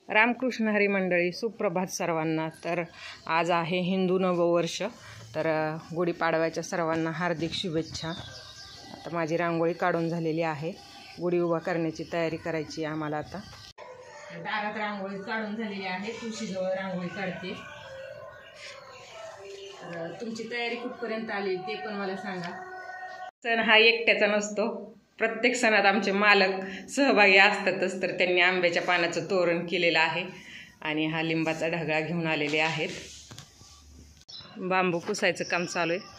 रामकृष्ण हरी मंडळी, सुप्रभात सर्वांना। तर आज आहे हिंदू नववर्ष, तर गुढीपाडव्याच्या सर्वांना हार्दिक शुभेच्छा। आता माझी रांगोळी काढून झालेली आहे, गुढी उभा करण्याची तयारी करायची आम्हाला। आता दारात रांगोळी काढून झालेली आहे, तुळशीजवळ रांगोळी काढते। तर तुमची तयारी कुठपर्यंत आली ते पण मला सांगा। सण हा एकट्याचा नसतो, प्रत्येक सणात आमचे मालक सहभागी असतातच। तर त्यांनी आंब्याच्या पानाचं तोरण केलेलं आहे आणि हा लिंबाचा ढगळा घेऊन आलेले आहेत। बांबू पुसायचं काम चालू आहे।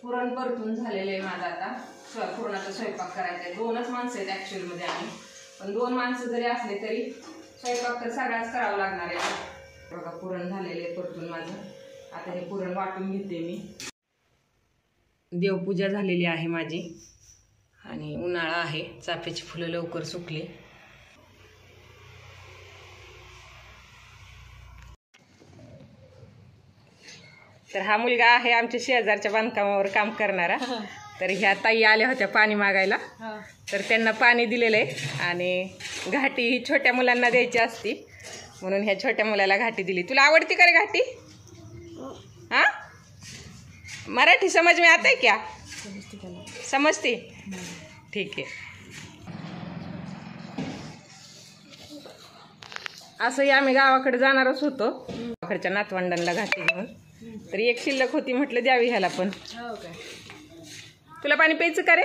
पुरण परतून झालेले आहे माझा। आता पुरणाचा स्वयंपाक करायचा आहे। दोनच माणसं आहेत ॲक्च्युअल मध्ये आम्ही, पण दोन माणसं जरी असले तरी स्वयंपाक तर सगळाच करावा लागणार आहे। बघा पुरण झालेले आहे परतून माझं। आता हे पुरण वाटून घेते मी। देवपूजा झालेली आहे माझी आणि उन्हाळा आहे, चाफ्याची फुलं लवकर सुकली। तर हा मुलगा आहे आमच्या शेजारच्या बांधकामावर काम करणारा। तर ह्या ताई आल्या होत्या पाणी मागायला, तर त्यांना पाणी दिलेलं आहे आणि घाटी ही छोट्या मुलांना द्यायची असती, म्हणून ह्या छोट्या मुलाला घाटी दिली। तुला आवडती का रे घाटी? हाँ, मराठी समझ में आता है क्या? समजती? ठीक आहे। असंही आम्ही गावाकडे जाणारच होतो, गावाकडच्या नातवंडांना घाटी घेऊन। तरी एक शिल्लक होती, म्हटलं द्यावी ह्याला पण। तुला पाणी प्यायचं का रे?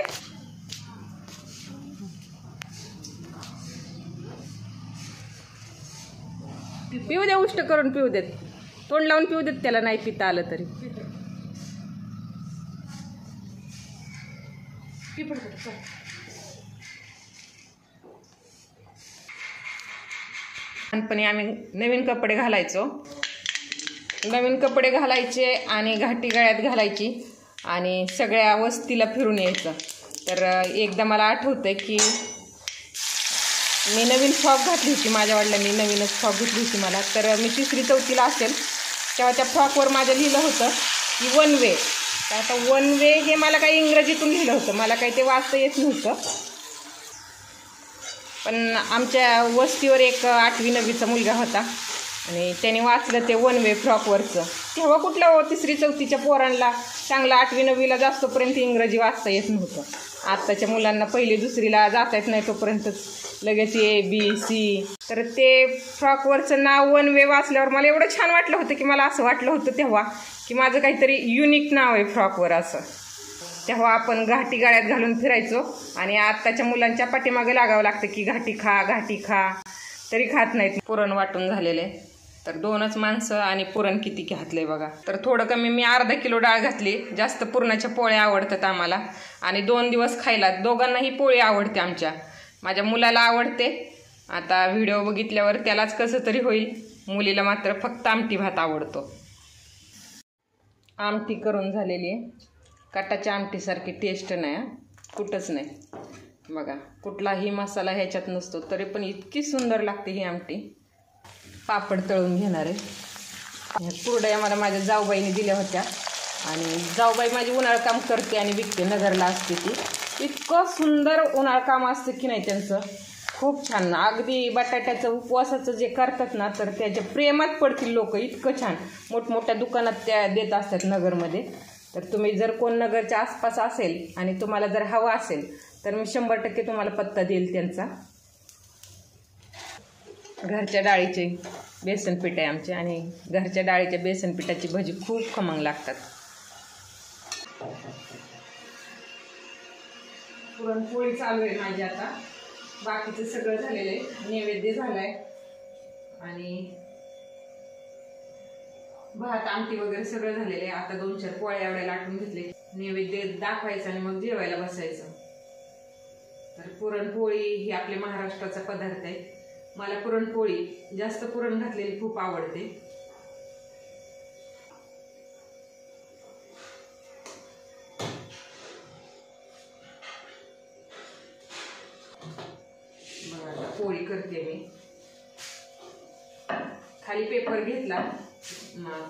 पिऊ दे, उष्ट करून पिऊ देत, तोंड लावून पिऊ देत त्याला, नाही पिता आलं तरी। लहानपणी आम्ही नवीन कपडे घालायचो, नवीन कपडे घालायचे आणि घाटी गळ्यात घालायची आणि सगळ्या वस्तीला फिरून यायचं। तर एकदा मला आठवतंय की मी नवीन फ्रॉक घातली होती, माझ्या वडिलांनी नवीनच फ्रॉक घेतली होती मला. तर मी 3री 4थीला असेल तेव्हा त्या फ्रॉकवर माझं लिहिलं होतं की 1 वे. तर आता 1 वे हे मला काही इंग्रजीतून लिहिलं होतं, मला काही ते वाचता येत नव्हतं. पण आमच्या वस्तीवर एक 8वी 9वीचा मुलगा होता आणि त्याने वाचलं ते 1 वे फ्रॉकवरचं. तेव्हा कुठल्या 3री 4थीच्या पोरांना चांगलं 8वी 9वीला जास्तपर्यंत इंग्रजी वाचता येत नव्हतं. आत्ताच्या मुलांना 1ली 2रीला जाता येत नाही तोपर्यंतच लगेच ABC. तर ते फ्रॉकवरचं नाव 1 वे वाचल्यावर मला एवढं छान वाटलं होतं की मला असं वाटलं होतं तेव्हा की माझं काहीतरी युनिक नाव आहे फ्रॉकवर असं. तेव्हा आपण घाटी गाळ्यात घालून फिरायचो आणि आत्ताच्या मुलांच्या पाठीमागे लागावं लागतं की घाटी खा घाटी खा, तरी खात नाहीत. पुरण वाटून झालेले, तर 2च माणसं आणि पुरण किती घातलंय बघा. तर थोडं कमी, मी अर्धा किलो डाळ घातली. जास्त पुरणाच्या पोळ्या आवडतात आम्हाला आणि 2 दिवस खायला. दोघांनाही पोळी आवडते आमच्या. माझ्या मुलाला आवडते, आता व्हिडिओ बघितल्यावर त्यालाच कसं तरी होईल. मुलीला मात्र फक्त आमटी भात आवडतो. आमटी करून झालेली आहे. कटाच्या आमटीसारखी टेस्ट नाही, कुठंच नाही बघा. कुठलाही मसाला ह्याच्यात नसतो तरी पण इतकी सुंदर लागते ही आमटी. पापड तळून घेणार आहे. ह्या कुरडया मला माझ्या जाऊबाईने दिल्या होत्या आणि जाऊबाई माझी उन्हाळ काम करते आणि विकते, नगरला असते ती. इतकं सुंदर उन्हाळ काम असतं की नाही त्यांचं, खूप छान. अगदी बटाट्याचं उपवासाचं जे करतात ना, तर त्याच्या प्रेमात पडतील लोक. इतकं छान मोठमोठ्या दुकानात त्या देत असतात नगरमध्ये. तर तुम्ही जर कोण नगरच्या आसपास असेल आणि तुम्हाला जर हवा असेल तर मी 100% तुम्हाला पत्ता देईल त्यांचा. घरच्या डाळीचे बेसन पीठ आहे आमचे आणि घरच्या डाळीच्या बेसन पिठाची भजी खूप खमंग लागतात. पुरणपोळी चालू आहे माझी आता. बाकीचं सगळं झालेलं आहे, नैवेद्य झालाय आणि भात आमटी वगैरे सगळं झालेलं आहे. आता 2-4 पोळ्या एवढ्या लाटून घेतले, नैवेद्य दाखवायचं आणि मग जेवायला बसायचं. तर पुरणपोळी ही आपल्या महाराष्ट्राचा पदार्थ आहे. मला पुरणपोळी जास्त पुरण घातलेली खूप आवडते. बघा आता पोळी करते मी. खाली पेपर घेतला,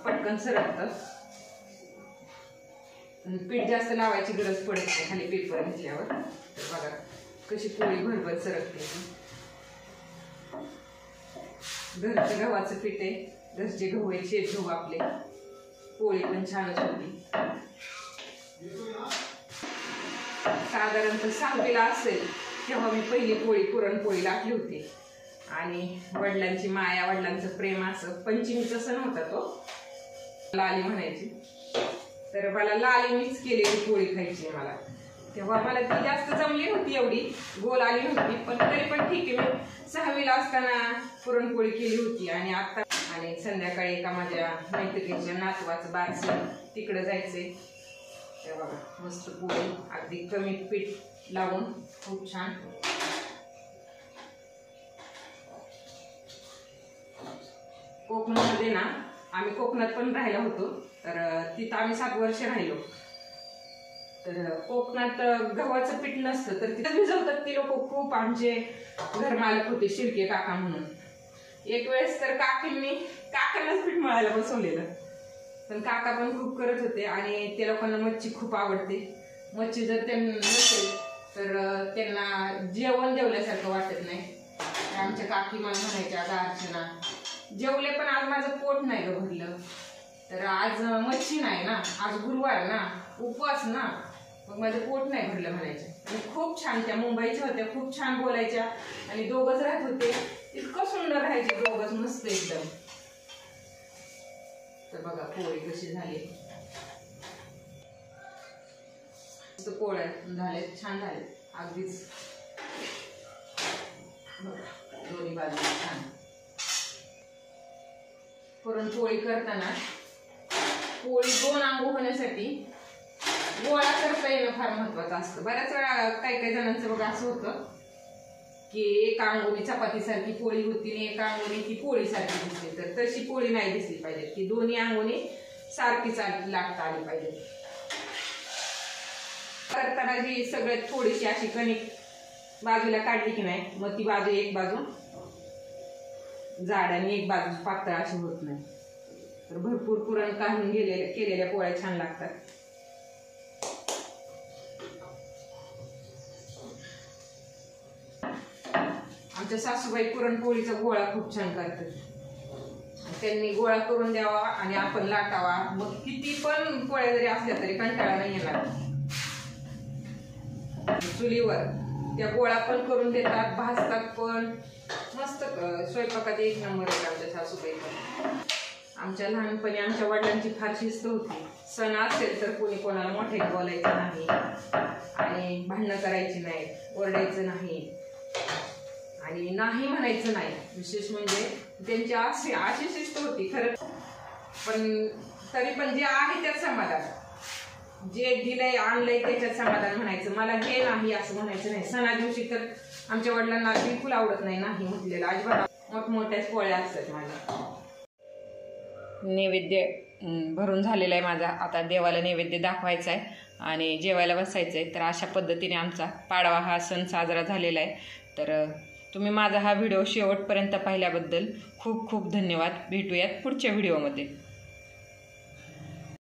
पटकन सरकतं. पीठ जास्त लावायची गरज पडत नाही खाली पेपर घेतल्यावर. तर बघा कशी पोळी भरभर सरकते. घरचं गव्हाचं पीठ आहे, घरचे गहू आहे, शेत गहू आपले. पोळी पण छानच होती. साधारणतः 6वीला असेल तेव्हा मी पहिली पोळी पुरणपोळी लाटली होती आणि वडिलांची माया, वडिलांचं प्रेम, असं पंचमीचा सण होता तो, लाली म्हणायची. तर मला लाली मिक्स केलेली पोळी खायची मला. तेव्हा मला ती जास्त जमली होती, एवढी गोल आली नव्हती, पण तरी पण ठीक आहे. मी 6वीला असताना पुरणपोळी केली होती. आणि आता आणि संध्याकाळी एका माझ्या मैत्रिणीच्या नातवाचं बारसं, तिकडं जायचंय. तर बघा मस्त पोळी, अगदी कमी पीठ लावून खूप छान. कोकणामध्ये ना, आम्ही कोकणात पण राहिलो होतो, तर तिथं आम्ही 7 वर्ष राहिलो. तर कोकणात गव्हाचं पीठ नसतं, तर तिथं भिजवतात ती लोक खूप. आमचे घरमालक होते शिर्के काका म्हणून. एक वेळेस तर काकांनाच पीठ मळायला बसवलेलं, पण काका पण खूप करत होते. आणि त्या लोकांना मच्छी खूप आवडते. मच्छी जर त्यांना नसेल तर त्यांना जेवण जेवल्यासारखं वाटत नाही. आमच्या काकी मला म्हणायच्या, आता अर्चना जेवले पण आज माझं पोट नाही ग भरलं. तर आज मच्छी नाही ना, आज गुरुवार ना, उपवास ना, मग माझं पोट नाही भरलं म्हणायचं. आणि खूप छान त्या मुंबईच्या होत्या, खूप छान बोलायच्या. आणि दोघंच राहत होते, इतकं सुंदर राहायचे दोघंच, मस्त एकदम. तर बघा पोळी कशी झाली, मस्त पोळ्या झाले, छान झाले अगदीच. बघा दोन्ही बाजूला छान. पुरणपोळी करताना पोळी 2 अंगू होण्यासाठी गोळा करता येणं फार महत्वाचं असतं. बऱ्याच वेळा काही जणांचं बघा असं होतं की एका अंगोनी चपातीसारखी पोळी होती आणि एका अंगोनी ती पोळीसारखी दिसते. तर तशी पोळी नाही दिसली पाहिजे, ती दोन्ही अंगोनी सारखी लाटता आली पाहिजे. करताना जी सगळ्यात थोडीशी अशी कणिक बाजूला काढली की नाही मग ती बाजू एक बाजू जाड आणि एक बाजू पातळ अशी होत नाही. तर भरपूर पुरण काढून केलेल्या पोळ्या छान लागतात. आमच्या सासूबाई पुरणपोळीचा गोळा खूप छान करतात. त्यांनी गोळा करून द्यावा आणि आपण लाटावा. मग किती पण पोळ्या जरी असल्या तरी कंटाळा नाही येणार. चुलीवर त्या गोळा पण करून देतात, भाजतात पण. मस्त स्वयंपाकात एक नंबर आहे आमच्या सासूबाई पण. आमच्या लहानपणी आमच्या वडिलांची फार शिस्त होती. सण असेल तर कोणी कोणाला मोठ्याने बोलायचं नाही आणि भांडणं करायची नाही, ओरडायचं नाही आणि नाही म्हणायचं नाही. विशेष म्हणजे त्यांची अशी शिस्त होती खरं. पण तरी पण जे आहे त्यात समाधान, जे दिलंय आणलंय त्याच्यात समाधान म्हणायचं. मला हे नाही असं म्हणायचं नाही. सणा दिवशी तर आमच्या वडिलांना बिलकुल आवडत नाही म्हटलेलं. अजिबात मोठमोठ्याच पोळ्या असतात माझ्या. नैवेद्य भरून झालेला आहे माझा. आता देवाला नैवेद्य दाखवायचा आहे आणि जेवायला बसायचं आहे. तर अशा पद्धतीने आमचा पाडवा हा सण साजरा झालेला आहे. तर तुम्ही माझा हा व्हिडिओ शेवटपर्यंत पाहिल्याबद्दल खूप खूप धन्यवाद. भेटूयात पुढच्या व्हिडिओमध्ये.